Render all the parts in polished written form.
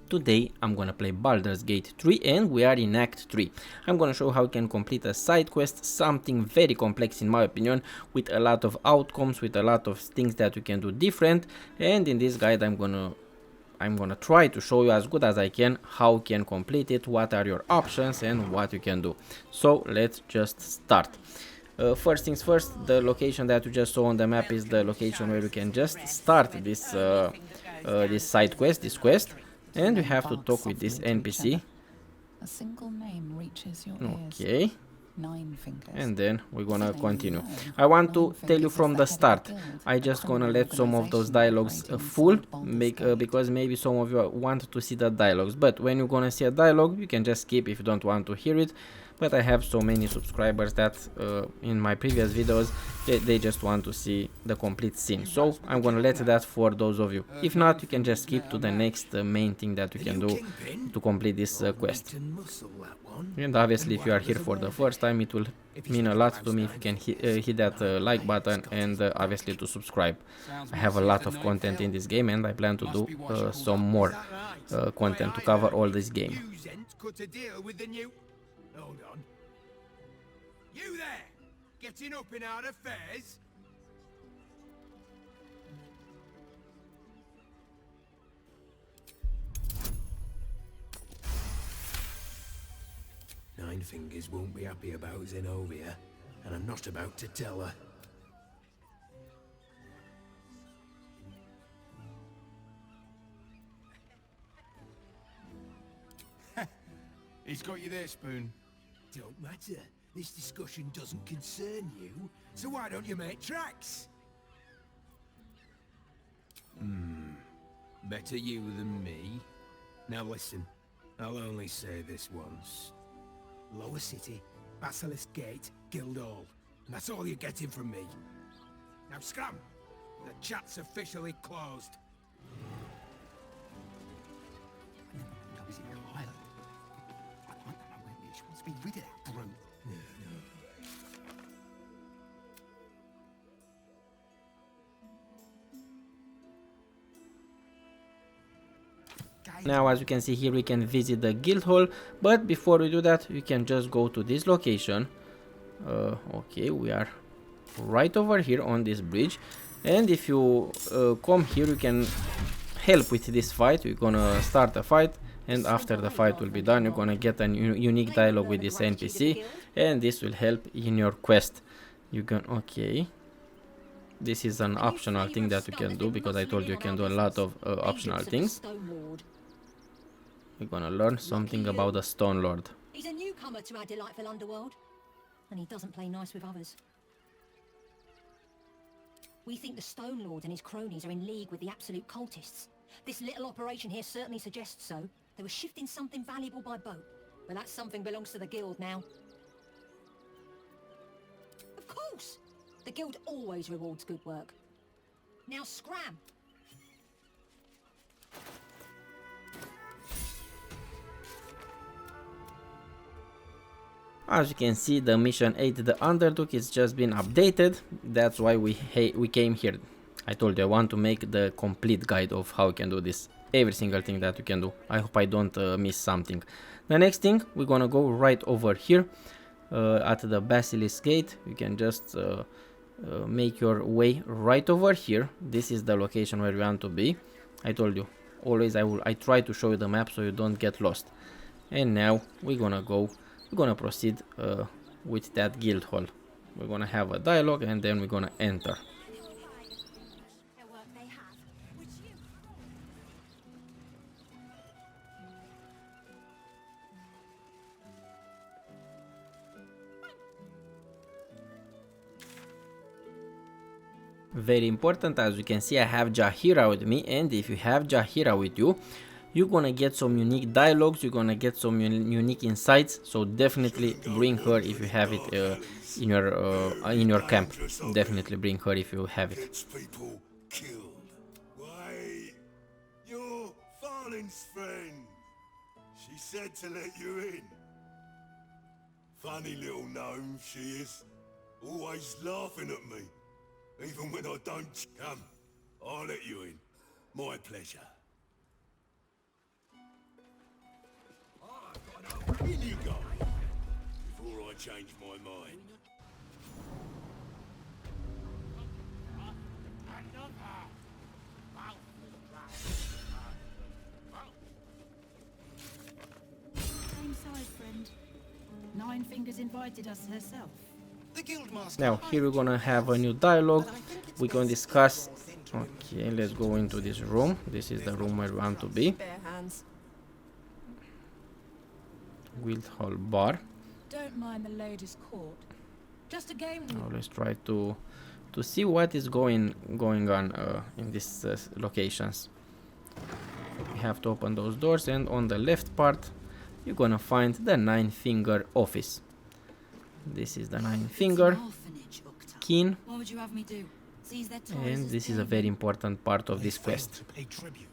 Today I'm gonna play Baldur's Gate 3 and we are in Act 3. I'm gonna show how you can complete a side quest, something very complex in my opinion, with a lot of outcomes, with a lot of things that you can do different, and in this guide I'm gonna try to show you as good as I can how you can complete it, what are your options and what you can do. So let's just start. First things first, the location that you just saw on the map is the location where you can just start this this side quest, this quest, and you have to talk with this NPC. A single name reaches your Okay. Nine fingers. And then we're gonna continue. I want to tell you from the start, I just gonna let some of those dialogues full, because maybe some of you want to see the dialogues, but when you're gonna see a dialogue you can just skip if you don't want to hear it. But I have so many subscribers that in my previous videos they just want to see the complete scene, so I'm gonna let that for those of you. If not, you can just skip to the next main thing that you can do to complete this quest. And obviously if you are here for the first time, it will mean a lot to me if you can hit that like button, and obviously to subscribe. I have a lot of content in this game and I plan to do some more content to cover all this game. Hold on. You there! Getting up in our affairs? Nine Fingers won't be happy about Zenobia, and I'm not about to tell her. He's got you there, Spoon. Don't matter. This discussion doesn't concern you, so why don't you make tracks? Better you than me. Now listen, I'll only say this once. Lower City, Basilisk Gate, Guildhall. And that's all you're getting from me. Now scram! The chat's officially closed. Be rid of that brute. Now as you can see here, we can visit the Guildhall, but before we do that you can just go to this location. Okay, we are right over here on this bridge, and if you come here you can help with this fight. We're gonna start a fight, and after the fight will be done you're gonna get a unique dialogue with this NPC, and this will help in your quest. You can, okay, this is an optional thing that you can do, because I told you can do a lot of optional things. We're gonna learn something about the Stone Lord. He's a newcomer to our delightful underworld, and he doesn't play nice with others. We think the Stone Lord and his cronies are in league with the absolute cultists. This little operation here certainly suggests so. They were shifting something valuable by boat. Well, that something belongs to the guild now. Of course! The guild always rewards good work. Now scram! As you can see, the mission 8, the Underduke, is just been updated. That's why we came here. I told you I want to make the complete guide of how you can do this. Every single thing that you can do. I hope I don't miss something. The next thing, we're gonna go right over here at the Basilisk Gate. You can just make your way right over here. This is the location where you want to be. I told you, always I try to show you the map so you don't get lost. And now we're gonna proceed with that Guildhall. We're gonna have a dialogue and then we're gonna enter. Very important, as you can see, I have Jaheira with me, and if you have Jaheira with you, you're gonna get some unique dialogues, you're gonna get some unique insights, so definitely bring her if you have it in your camp. Definitely bring her if you have it. People killed. Why, you're Farling's friend. She said to let you in. Funny little gnome she is, always laughing at me. Even when I don't come, I'll let you in. My pleasure. In you go. Before I change my mind. Same side, friend. Nine Fingers invited us herself. The Guildmaster. Now here we're gonna have a new dialogue. We can discuss. Okay, let's go into this room. This is the room where we want to be. Guildhall bar. Don't mind the ladies' court. Just a game. Now let's try to see what is going on in these locations. We have to open those doors, and on the left part you're gonna find the 9-finger office. This is the 9-finger kin, What would you have me do? Seize their toys and as this is a payment? very important part of They this failed quest. to pay tribute.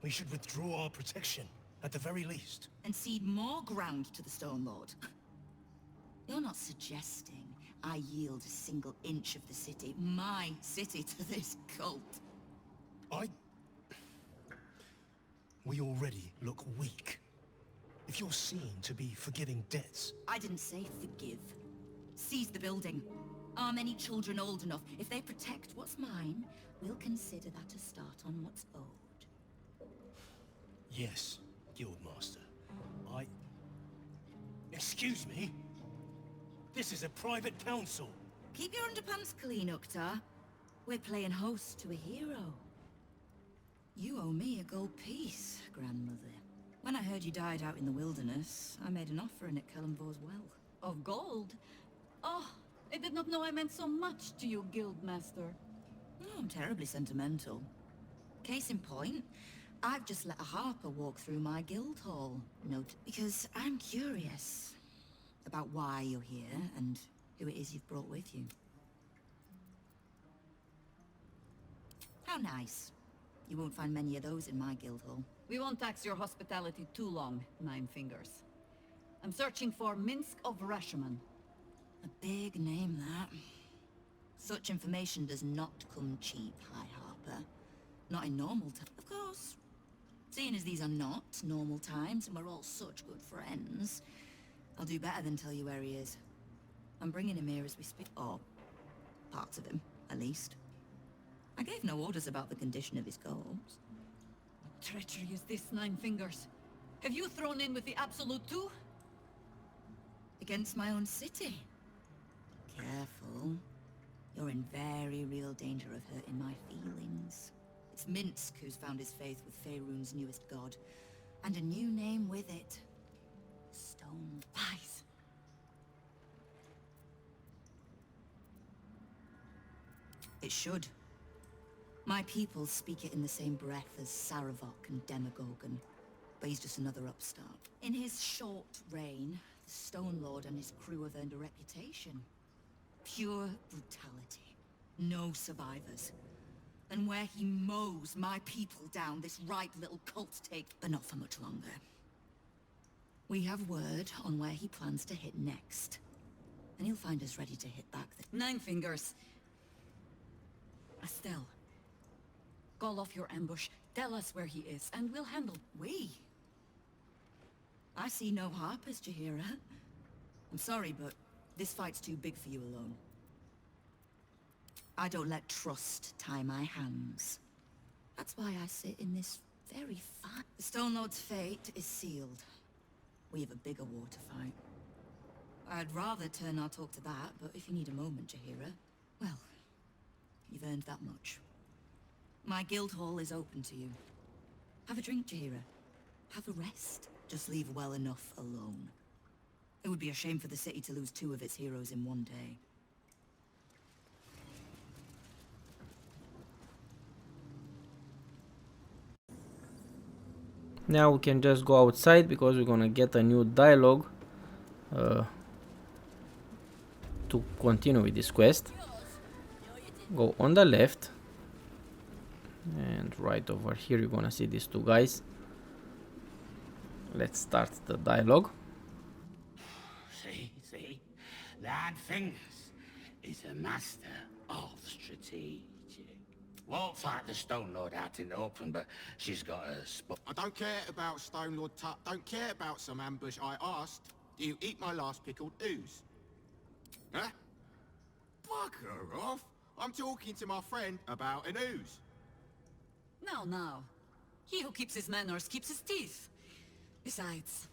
We should withdraw our protection, at the very least. And cede more ground to the Stone Lord. You're not suggesting I yield a single inch of the city, my city, to this cult. We already look weak. If you're seen to be forgiving debts, I didn't say forgive. Seize the building. Are many children old enough? If they protect what's mine, we'll consider that a start on what's owed. yes, Guildmaster. Excuse me? This is a private council. Keep your underpants clean, Uktar. We're playing host to a hero. You owe me a gold piece, grandmother. When I heard you died out in the wilderness, I made an offering at Kellenvor's well. Of gold? Oh, I did not know I meant so much to you, Guildmaster. Oh, I'm terribly sentimental. Case in point, I've just let a harper walk through my Guildhall note because I'm curious about why you're here and who it is you've brought with you. How nice. You won't find many of those in my Guildhall. We won't tax your hospitality too long, 9 Fingers. I'm searching for Minsc of Rashomon. A big name, that. Such information does not come cheap, High Harper. Not in normal times, of course. Seeing as these are not normal times and we're all such good friends, I'll do better than tell you where he is. I'm bringing him here as we speak. Or parts of him, at least. I gave no orders about the condition of his corpse. What treachery is this, 9 Fingers? Have you thrown in with the Absolute too? Against my own city. Careful. You're in very real danger of hurting my feelings. It's Minsc who's found his faith with Faerun's newest god. And a new name with it. Stone Lies. It should. My people speak it in the same breath as Saravok and Demagogon, but he's just another upstart. In his short reign, the Stone Lord and his crew have earned a reputation. Pure brutality. No survivors. And where he mows my people down, this right little cult takes, but not for much longer. We have word on where he plans to hit next. And he'll find us ready to hit back. 9 Fingers. Estelle. Call off your ambush, tell us where he is, and we'll handle... We? I see no Harpers, Jaheira. I'm sorry, but this fight's too big for you alone. I don't let trust tie my hands. That's why I sit in this very fine... The Stone Lord's fate is sealed. We have a bigger war to fight. I'd rather turn our talk to that, but if you need a moment, Jaheira, well, you've earned that much. My Guildhall is open to you. Have a drink, Jaheira. Have a rest. Just leave well enough alone. It would be a shame for the city to lose 2 of its heroes in one day. Now we can just go outside because we're gonna get a new dialogue to continue with this quest. Go on the left, and right over here you're gonna see these 2 guys. Let's start the dialogue. See, 9 Fingers is a master of strategic. Won't fight the Stone Lord out in the open, but she's got a spot. I don't care about Stone Lord Tut. Don't care about some ambush. I asked, do you eat my last pickled ooze? Huh? Fuck her off. I'm talking to my friend about an ooze. Now. He who keeps his manners keeps his teeth. Besides,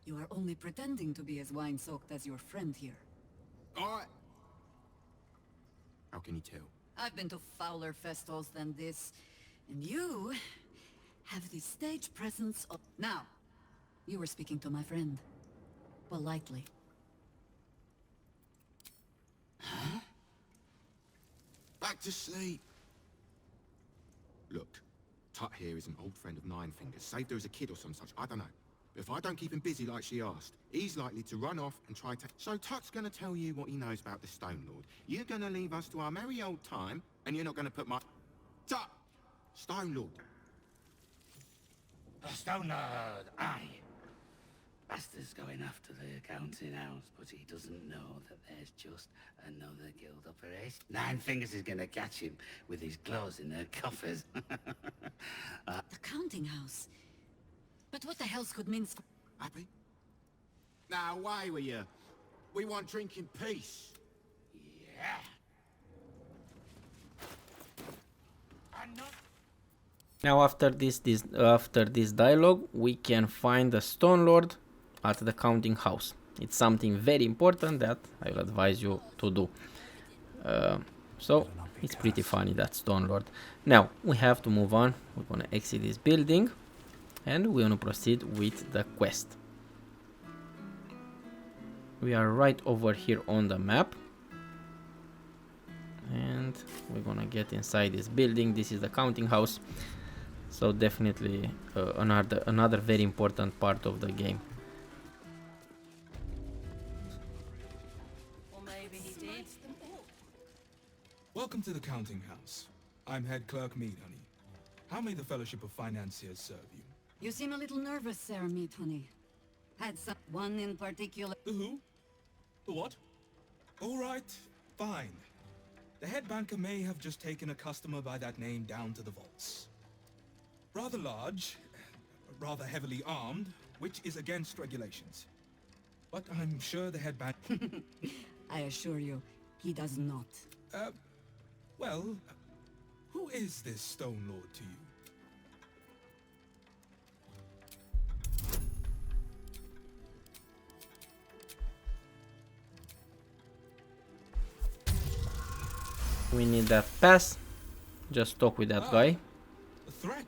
you are only pretending to be as wine-soaked as your friend here. Alright. How can you tell? I've been to fouler festivals than this, and you have the stage presence of... Now, you were speaking to my friend. Politely. Huh? Back to sleep. Look, Tut here is an old friend of Nine Fingers. Saved her as a kid or some such, I don't know. But if I don't keep him busy like she asked, he's likely to run off and try to... So Tut's gonna tell you what he knows about the Stone Lord. You're gonna leave us to our merry old time, and you're not gonna put my... Tut! Stone Lord. The Stone Lord, aye. Bastard's going after the accounting house, but he doesn't know that there's just another guild operation. Nine Fingers is gonna catch him with his clothes in their coffers. The counting house? But what the hell's could Minsc... Happy? Now, away with you. We want drink in peace. Yeah. I'm not... Now after this dialogue, we can find the Stone Lord at the counting house. It's something very important that I will advise you to do. So it's pretty funny, that Stone Lord. Now we have to move on. We're gonna exit this building and we're gonna proceed with the quest. We are right over here on the map. And we're gonna get inside this building. This is the counting house. So definitely another very important part of the game. Or maybe he did. Welcome to the counting house. I'm head clerk Mead, honey. How may the Fellowship of Financiers serve you? You seem a little nervous, Sir Meat Honey. Had someone in particular... The who? The what? All right, fine. The head banker may have just taken a customer by that name down to the vaults. Rather large, rather heavily armed, which is against regulations. But I'm sure the head banker... I assure you, he does not. Well, who is this Stone Lord to you? We need that pass. Just talk with that guy. A threat?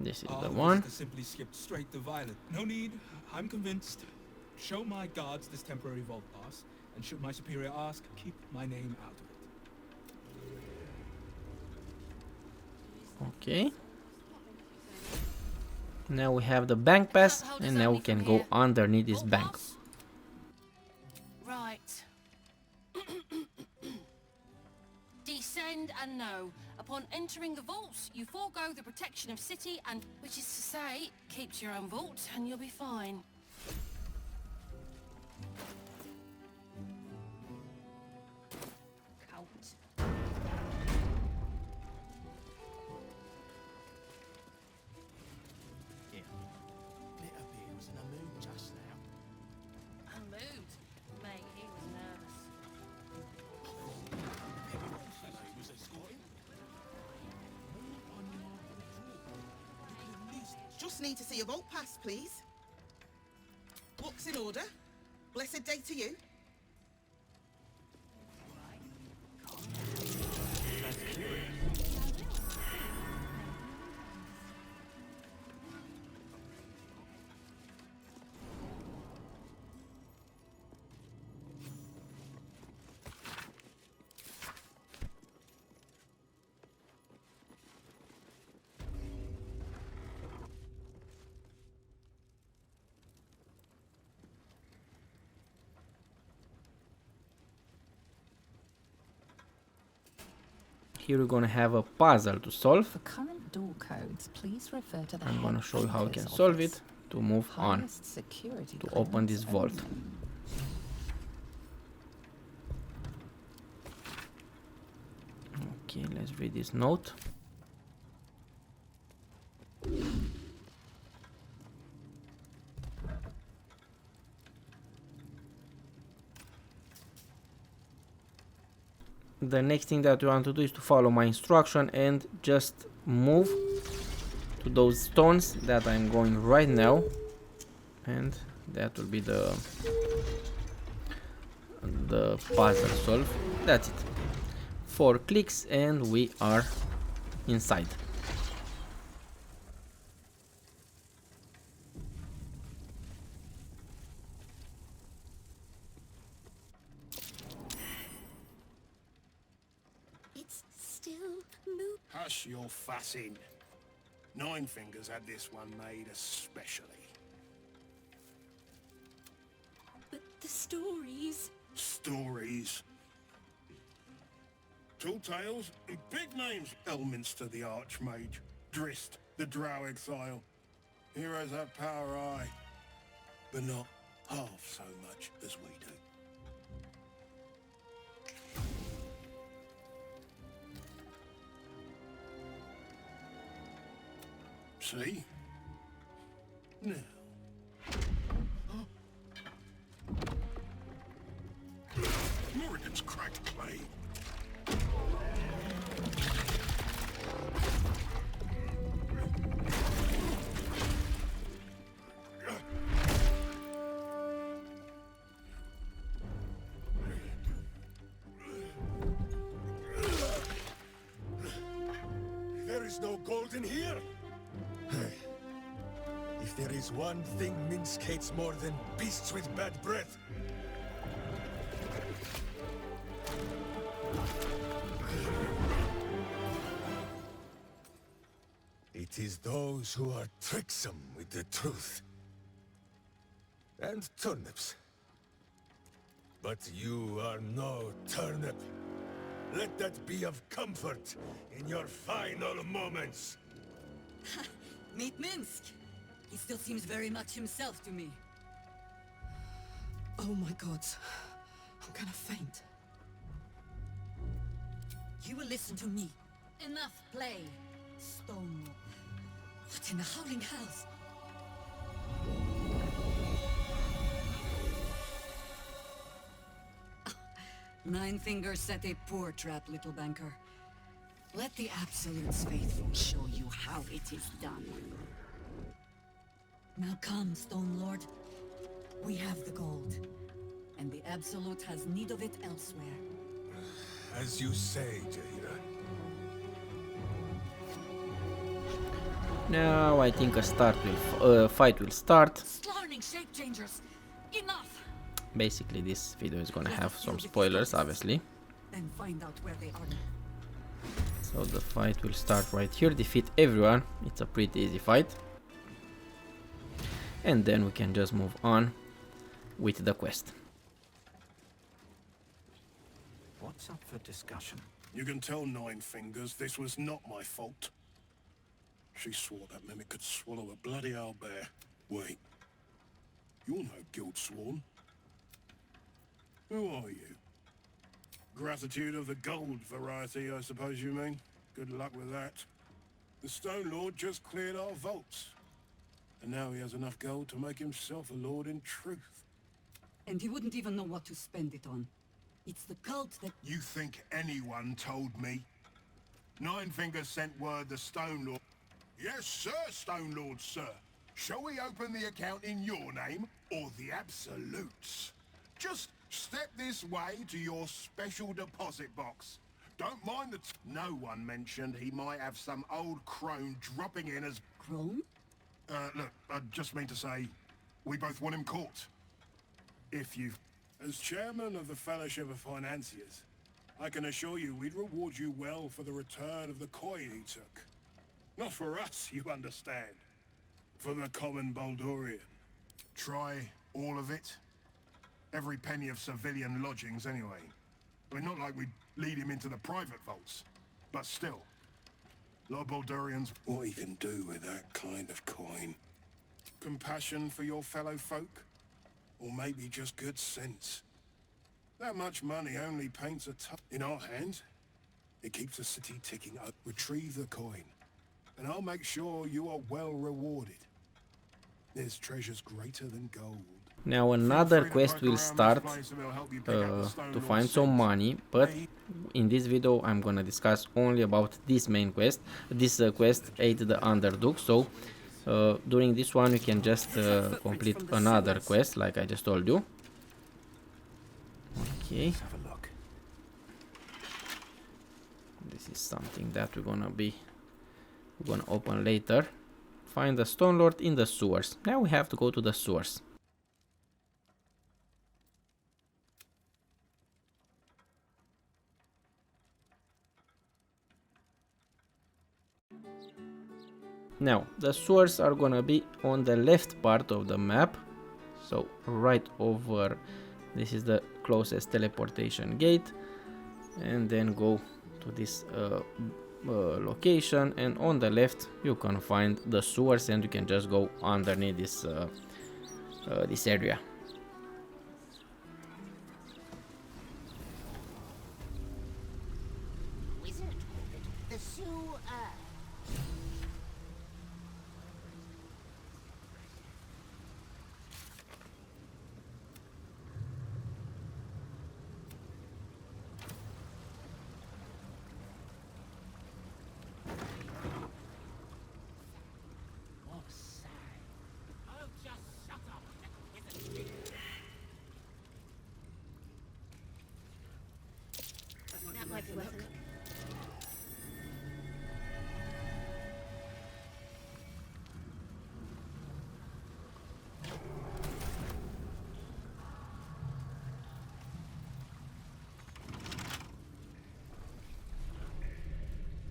This is the one. Simply skipped straight to Violet. No need. I'm convinced. Show my guards this temporary vault pass, and should my superior ask, keep my name out of it. Okay. Now we have the bank pass, and now we can go underneath this bank. Right. Descend and no. Upon entering the vaults, you forego the protection of city and, which is to say, keep to your own vault and you'll be fine. Just need to see a vault pass, please. Looks in order. Blessed day to you. Here we're gonna have a puzzle to solve. For current door codes, please refer to the I'm gonna show you how you can headquarters solve office. it to move on, Highest security to open clearance this vault. only. Okay, let's read this note. The next thing that we want to do is to follow my instruction and just move to those stones that I'm going right now, and that will be the puzzle solved. That's it. 4 clicks and we are inside. It's still moving. Hush your fussing. Nine Fingers had this one made especially. But the stories... Stories. Tall tales and big names. Elminster the Archmage. Drist the Drow Exile. Heroes have power, aye, but not half so much as we do. See? Now. Morrigan's cracked away. There is no gold in here. If there is one thing Minsc hates more than beasts with bad breath, it is those who are tricksome with the truth. And turnips. But you are no turnip. Let that be of comfort in your final moments. Meet Minsc. He still seems very much himself to me. Oh my god. I'm gonna faint. You will listen to me. Enough play, Stone. What in the howling hells? Nine Fingers set a poor trap, little banker. Let the Absolute's faithful show you how it is done. Now come, Stone Lord. We have the gold, and the Absolute has need of it elsewhere. As you say, Jaira. Now I think a fight will start. Slarning shape changers! Enough! Basically this video is gonna have some spoilers, obviously. Then find out where they are. So the fight will start right here. Defeat everyone. It's a pretty easy fight. And then we can just move on with the quest. What's up for discussion? You can tell Nine Fingers this was not my fault. She swore that mimic could swallow a bloody owlbear. Wait, you're no guild sworn. Who are you? Gratitude of the gold variety, I suppose you mean. Good luck with that. The Stone Lord just cleared our vaults. And now he has enough gold to make himself a lord in truth. And he wouldn't even know what to spend it on. It's the cult that... You think anyone told me? Nine Fingers sent word the Stone Lord... Yes, sir, Stone Lord, sir. Shall we open the account in your name, or the Absolute's? Just step this way to your special deposit box. Don't mind the... No one mentioned he might have some old crone dropping in as... Crone? Look, I just mean to say, we both want him caught. If you... As chairman of the Fellowship of Financiers, I can assure you we'd reward you well for the return of the coin he took. Not for us, you understand. For the common Baldurian. Try all of it? Every penny of civilian lodgings, anyway. I mean, not like we'd lead him into the private vaults. But still. A lot of Baldurians, what he can do with that kind of coin. Compassion for your fellow folk? Or maybe just good sense? That much money only paints a in our hands. It keeps the city ticking up. Retrieve the coin, and I'll make sure you are well rewarded. There's treasures greater than gold. Now another quest will start to find some money, but in this video I'm gonna discuss only about this main quest. This quest ate the Underduke, so during this one you can just complete another quest like I just told you. Okay. Let's have a look. This is something that we're gonna open later. Find the Stone Lord in the sewers. Now we have to go to the sewers. Now the sewers are gonna be on the left part of the map, so right over. This is the closest teleportation gate, and then go to this location, and on the left you can find the sewers, and you can just go underneath this area.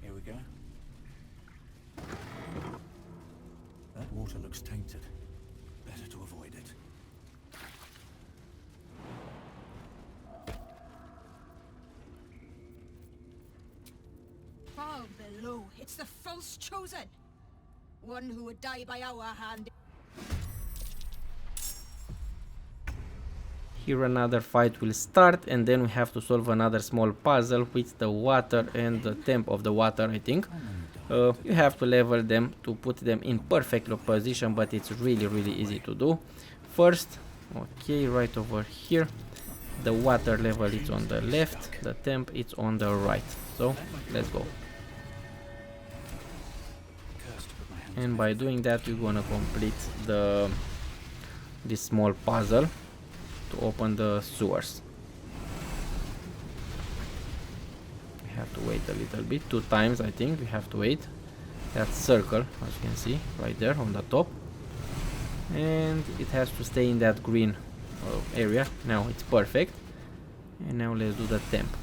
Here we go. That water looks tainted. Better to avoid it. Oh, below, it's the false chosen. One who would die by our hand. Here another fight will start, and then we have to solve another small puzzle with the water and the temp of the water, I think. You have to level them to put them in perfect position, but it's really easy to do. First, okay, right over here, the water level is on the left, the temp is on the right. So let's go. And by doing that you're gonna complete this small puzzle to open the sewers. We have to wait a little bit, 2 times I think we have to wait. That circle, as you can see right there on the top, and it has to stay in that green area. Now it's perfect, and now let's do the temp.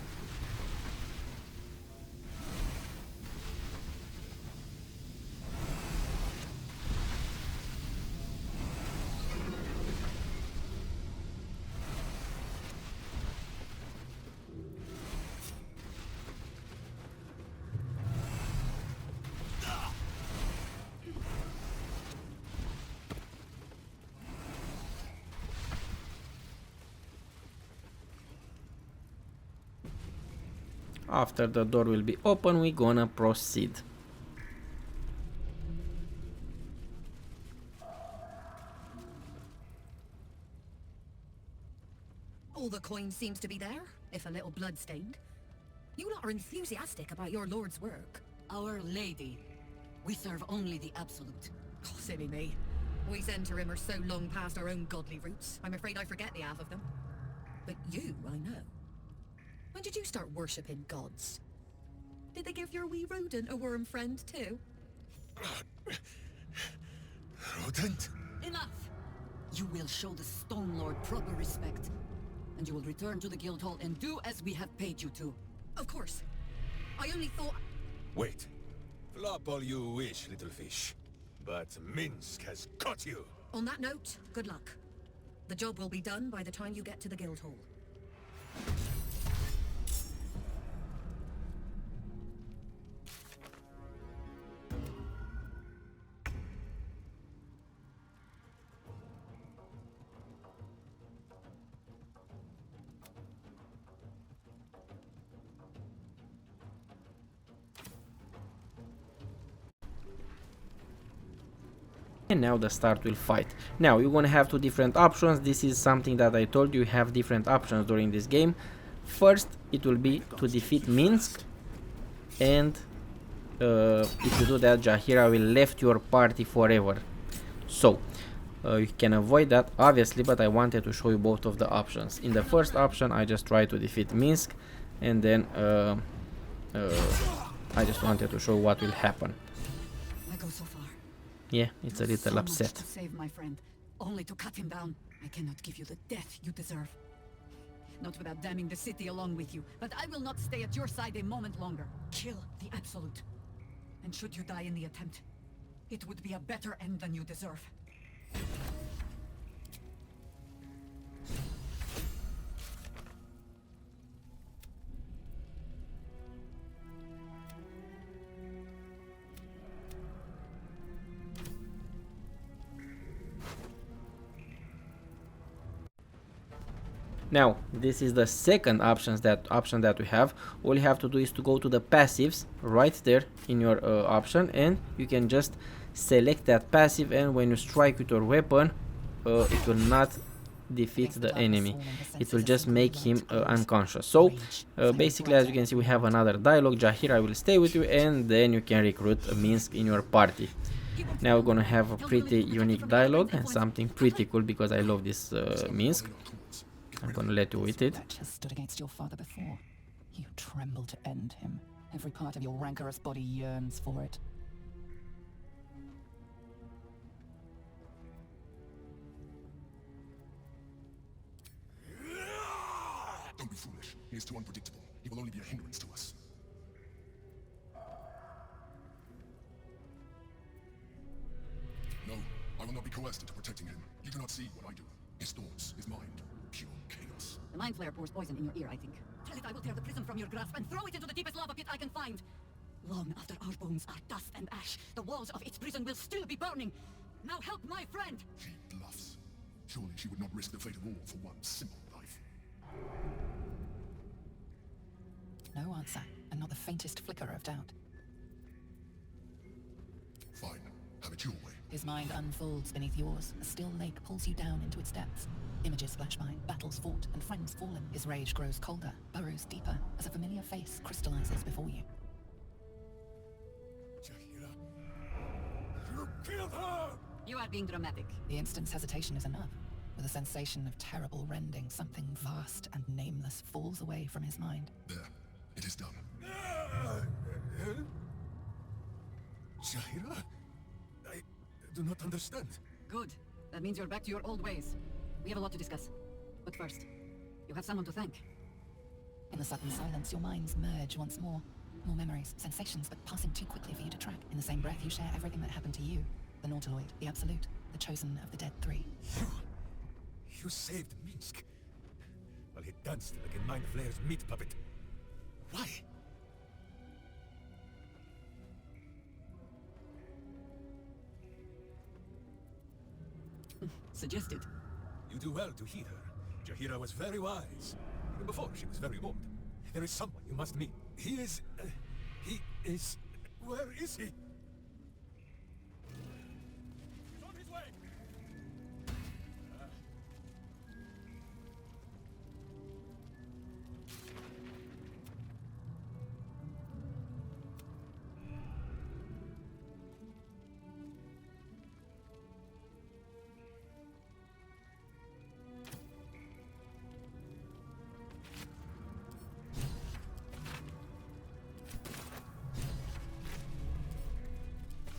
After the door will be open, we're gonna proceed. All the coin seems to be there, if a little blood-stained. You lot are enthusiastic about your lord's work. Our lady. We serve only the absolute. Oh, silly me. We Zhentarim are so long past our own godly roots, I'm afraid I forget the half of them. But you, I know. When did you start worshipping gods? Did they give your wee rodent a worm friend too? Rodent? Enough! You will show the Stone Lord proper respect, and you will return to the Guildhall and do as we have paid you to. Of course. I only thought... Wait. Flop all you wish, little fish. But Minsc has caught you. On that note, good luck. The job will be done by the time you get to the Guildhall. And now the start will fight. Now you're gonna have two different options. This is something that I told you, have different options during this game. First, it will be to defeat Minsc, and if you do that, Jaheira will left your party forever. So you can avoid that obviously, but I wanted to show you both of the options. In the first option, I just try to defeat Minsc, and then I just wanted to show what will happen. I go so far. Yeah, it's a little So upset. much to save my friend, only to cut him down. I cannot give you the death you deserve. Not without damning the city along with you, but I will not stay at your side a moment longer. Kill the Absolute. And should you die in the attempt, it would be a better end than you deserve. Now, this is the second option that we have. All you have to do is to go to the passives right there in your option, and you can just select that passive, and when you strike with your weapon, it will not defeat the enemy. It will just make him unconscious. So basically, as you can see, we have another dialogue. Jaheira will stay with you, and then you can recruit Minsc in your party. Now we're gonna have a pretty unique dialogue and something pretty cool, because I love this Minsc. I'm gonna let you with it. Wretch has stood against your father before. You tremble to end him. Every part of your rancorous body yearns for it. Don't be foolish. He is too unpredictable. He will only be a hindrance to us. No, I will not be coerced into protecting him. You do not see what I do. His thoughts, his mind, pure chaos. The mind flare pours poison in your ear, I think. Tell it I will tear the prism from your grasp and throw it into the deepest lava pit I can find. Long after our bones are dust and ash, the walls of its prison will still be burning. Now help my friend! She bluffs. Surely she would not risk the fate of all for one simple life. No answer, and not the faintest flicker of doubt. Fine. Have it your way. His mind unfolds beneath yours. A still lake pulls you down into its depths. Images flash by, battles fought, and friends fallen. His rage grows colder, burrows deeper, as a familiar face crystallizes before you. Jaheira! You killed her! You are being dramatic. The instant's hesitation is enough. With a sensation of terrible rending, something vast and nameless falls away from his mind. There. It is done. Jaheira? I do not understand. Good. That means you're back to your old ways. We have a lot to discuss. But first, you have someone to thank. In the sudden silence, your minds merge once more. More memories, sensations, but passing too quickly for you to track. In the same breath, you share everything that happened to you. The Nautiloid, the Absolute, the chosen of the dead three. You saved Minsc. While he danced like a mind flayer's meat puppet. Why? Suggested. You do well to heed her. Jaheira was very wise. Even before she was very old. There is someone you must meet. He is... Where is he? He's on his way!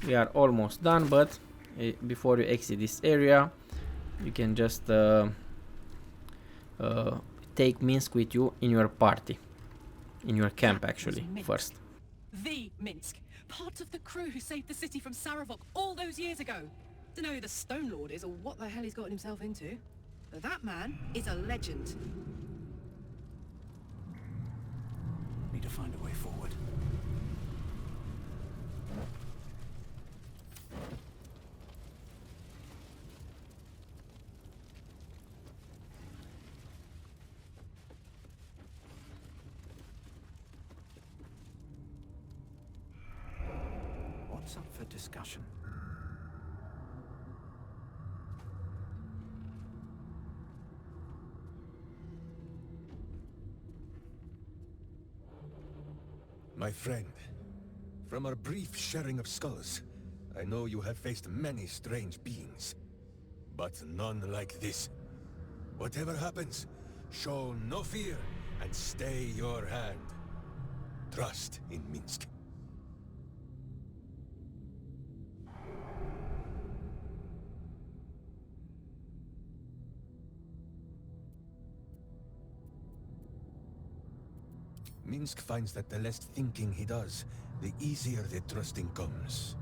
We are almost done, but before you exit this area, you can just take Minsc with you in your party, in your camp actually, first. The Minsc, part of the crew who saved the city from Saravok all those years ago. Don't know who the Stone Lord is or what the hell he's gotten himself into, but that man is a legend. Need to find a way forward. What's up for discussion? my friend. From our brief sharing of skulls, I know you have faced many strange beings. But none like this. Whatever happens, show no fear and stay your hand. Trust in Minsc. Minsc finds that the less thinking he does, the easier the trusting comes.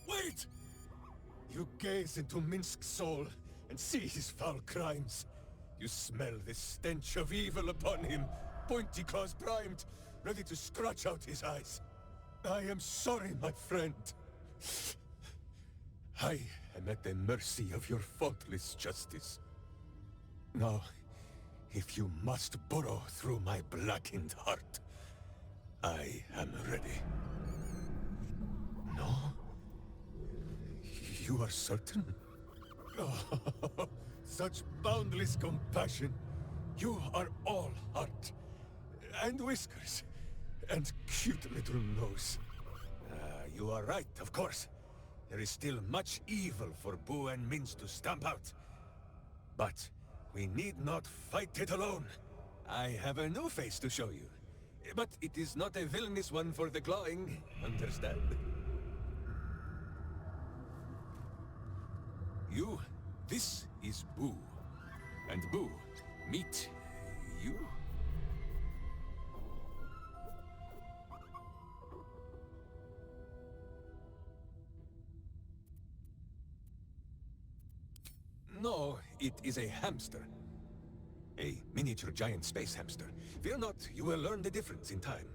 Wait! You gaze into Minsc's soul and see his foul crimes. You smell the stench of evil upon him, pointy claws primed, ready to scratch out his eyes. I am sorry, my friend. I am at the mercy of your faultless justice. Now, if you must burrow through my blackened heart, I am ready. No? You are certain? Oh, such boundless compassion. You are all heart. And whiskers. And cute little nose. You are right, of course. There is still much evil for Boo and Minsc to stamp out. But we need not fight it alone. I have a new face to show you. But it is not a villainous one for the clawing, understand? You, this is Boo. And Boo, meet you? No, it is a hamster. A miniature giant space hamster. Fear not, you will learn the difference in time.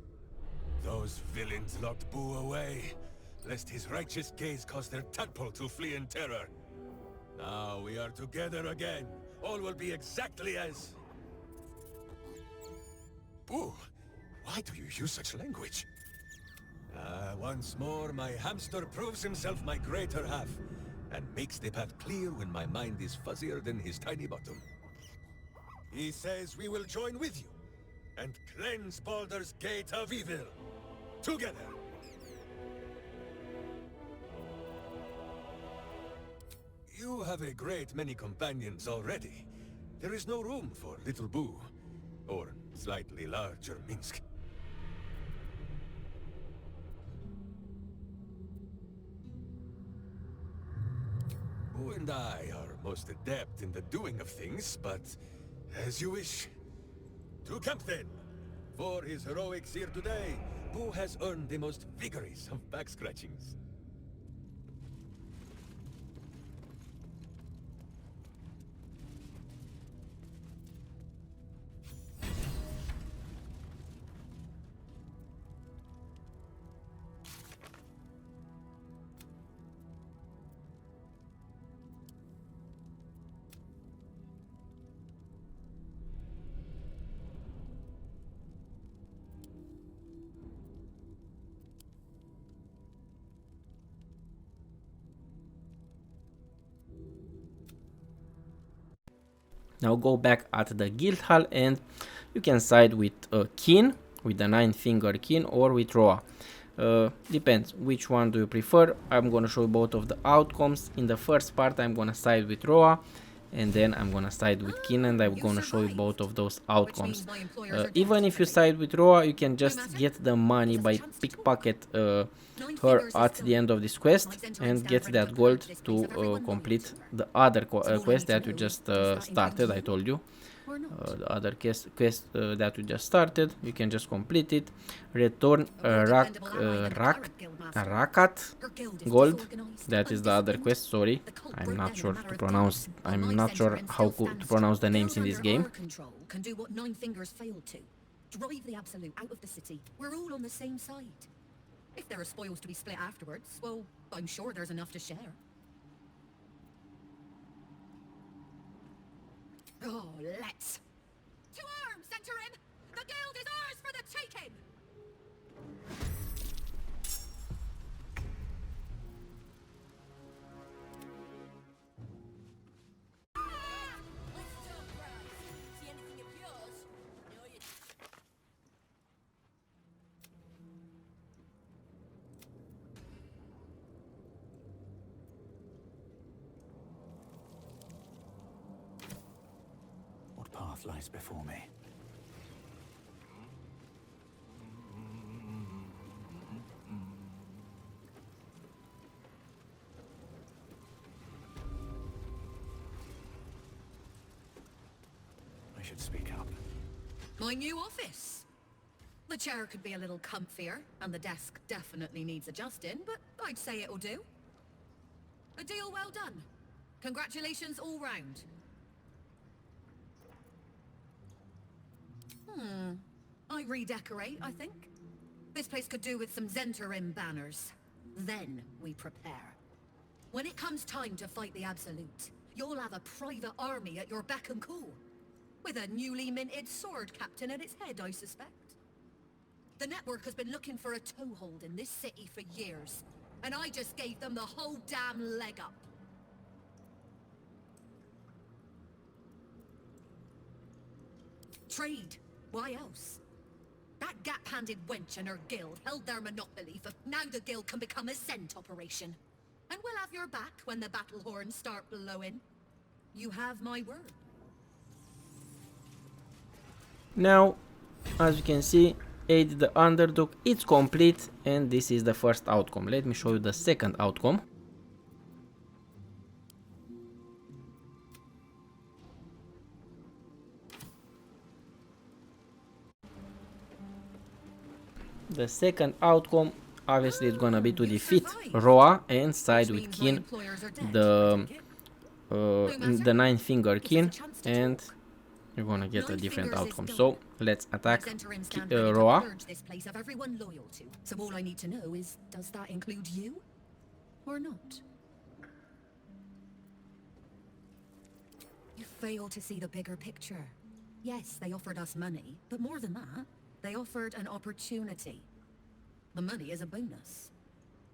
Those villains locked Boo away, lest his righteous gaze cause their tadpole to flee in terror. Now we are together again. All will be exactly as... Boo, why do you use such language? Once more, my hamster proves himself my greater half, and makes the path clear when my mind is fuzzier than his tiny bottom. He says we will join with you, and cleanse Baldur's gate of evil. Together! You have a great many companions already. There is no room for little Boo, or slightly larger Minsc. Boo and I are most adept in the doing of things, but as you wish. To camp then! For his heroics here today, Boo has earned the most vigorous of back scratchings. Now go back at the Guildhall and you can side with Kin, with the 9-finger Kin, or with Roa. Depends which one do you prefer. I'm gonna show you both of the outcomes. In the first part I'm gonna side with Roa, and then I'm gonna side with Kin, and I'm gonna show you both of those outcomes. Even if you side with Roa, you can just get the money by pickpocket her at the end of this quest and get that gold to complete the other quest that you just started. I told you the other quest that you just started. You can just complete it, return Rakat gold. That is the other quest. Sorry, I'm not sure to pronounce. I'm not sure how to pronounce the names in this game. Can do what 9 Fingers failed to. Drive the Absolute out of the city. We're all on the same side. If there are spoils to be split afterwards, well, I'm sure there's enough to share. Oh, let's. To arms, Centurim! The guild is ours for the taking! path lies before me. I should speak up. My new office. The chair could be a little comfier, and the desk definitely needs adjusting, but I'd say it'll do. A deal well done. Congratulations all round. I redecorate, I think. This place could do with some Zentarim banners. Then we prepare. When it comes time to fight the Absolute, you'll have a private army at your beck and call. With a newly minted sword captain at its head, I suspect. The network has been looking for a toehold in this city for years, and I just gave them the whole damn leg up. Trade. Why else? That gap-handed wench and her guild held their monopoly for now the guild can become a scent operation. And we'll have your back when the battle horns start blowing. You have my word. Now, as you can see, aid the Underduke, it's complete, and this is the first outcome. Let me show you the second outcome. The second outcome, obviously, is gonna be to defeat Roa and side with Kin, the 9-finger Kin, and you're gonna get a different outcome. So let's attack Roa. This place of everyone loyal to. So all I need to know is, does that include you or not? You fail to see the bigger picture. Yes, they offered us money, but more than that, they offered an opportunity. The money is a bonus.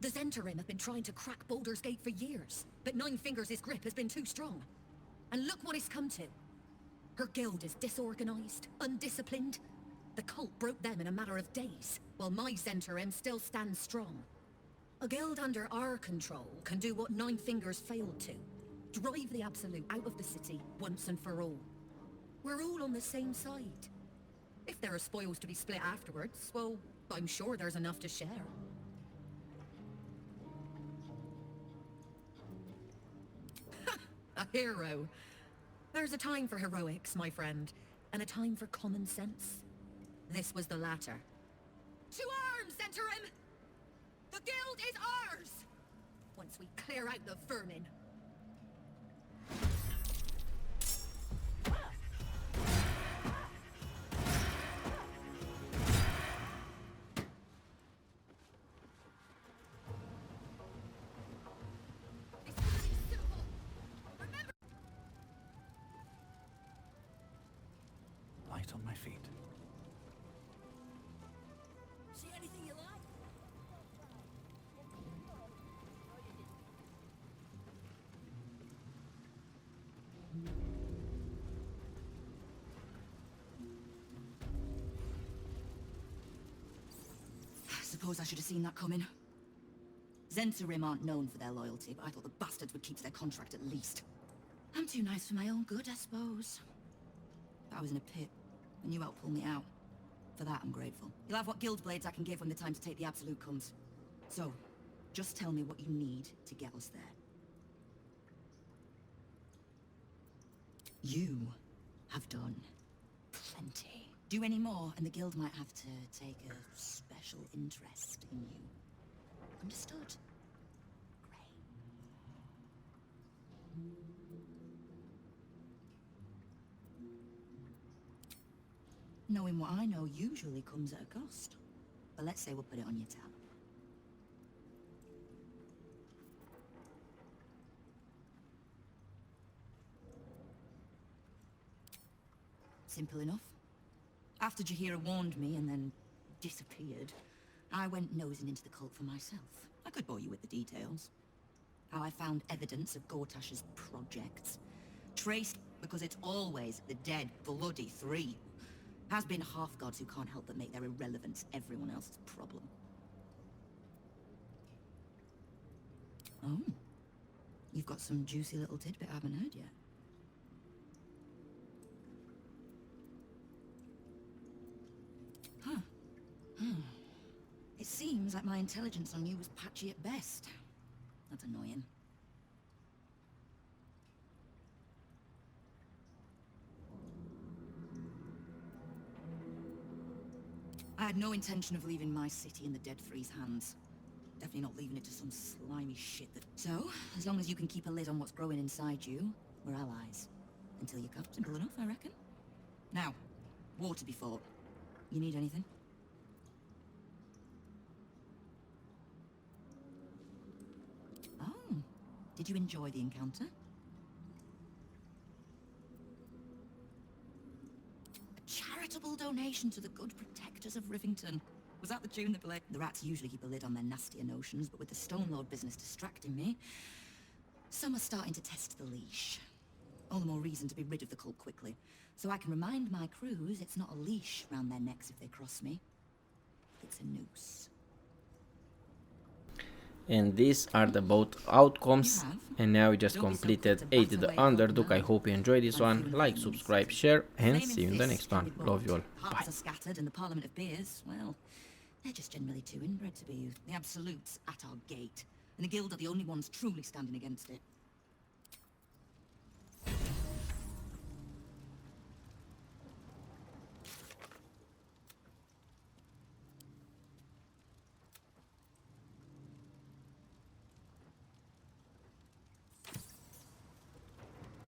The Zentarim have been trying to crack Baldur's Gate for years, but 9 Fingers' grip has been too strong. And look what it's come to. Her guild is disorganized, undisciplined. The cult broke them in a matter of days, while my Zentarim still stands strong. A guild under our control can do what 9 Fingers failed to. Drive the Absolute out of the city once and for all. We're all on the same side. If there are spoils to be split afterwards, well, I'm sure there's enough to share. A hero. There's a time for heroics, my friend, and a time for common sense. This was the latter. To arms, Zentarim! The guild is ours! Once we clear out the vermin. Light on my feet. See anything you like? I suppose I should have seen that coming. Zentarim aren't known for their loyalty, but I thought the bastards would keep to their contract at least. I'm too nice for my own good, I suppose. I was in a pit, and you helped pull me out. For that, I'm grateful. You'll have what guild blades I can give when the time to take the Absolute comes. So, just tell me what you need to get us there. You have done plenty. Do any more, and the guild might have to take a special interest in you. Understood? Knowing what I know usually comes at a cost. But let's say we'll put it on your tab. Simple enough. After Jaheira warned me and then disappeared, I went nosing into the cult for myself. I could bore you with the details. How I found evidence of Gortash's projects. Traced because it's always the dead, bloody 3. Has been half-gods who can't help but make their irrelevance everyone else's problem. Oh. You've got some juicy little tidbit I haven't heard yet. It seems like my intelligence on you was patchy at best. That's annoying. I had no intention of leaving my city in the Dead Three's hands. Definitely not leaving it to some slimy shit that... So, as long as you can keep a lid on what's growing inside you, we're allies. Until you're comfortable enough, I reckon. Now, war to be fought. You need anything? Oh, did you enjoy the encounter? A charitable donation to the good protectors of Rivington. Was that the tune they played? The rats usually keep a lid on their nastier notions, but with the Stone Lord business distracting me, some are starting to test the leash. All the more reason to be rid of the cult quickly, so I can remind my crews it's not a leash round their necks if they cross me. It's a noose. And these are the both outcomes, and now we just completed 80 the Underduke. I hope you enjoyed this one. Like, subscribe, share, and see you in the next one. Love you all. Bye. Hearts are scattered in the Parliament of Beers. Well, they're just generally too inbred to be used. The Absolutes at our gate, and the Guild are the only ones truly standing against it.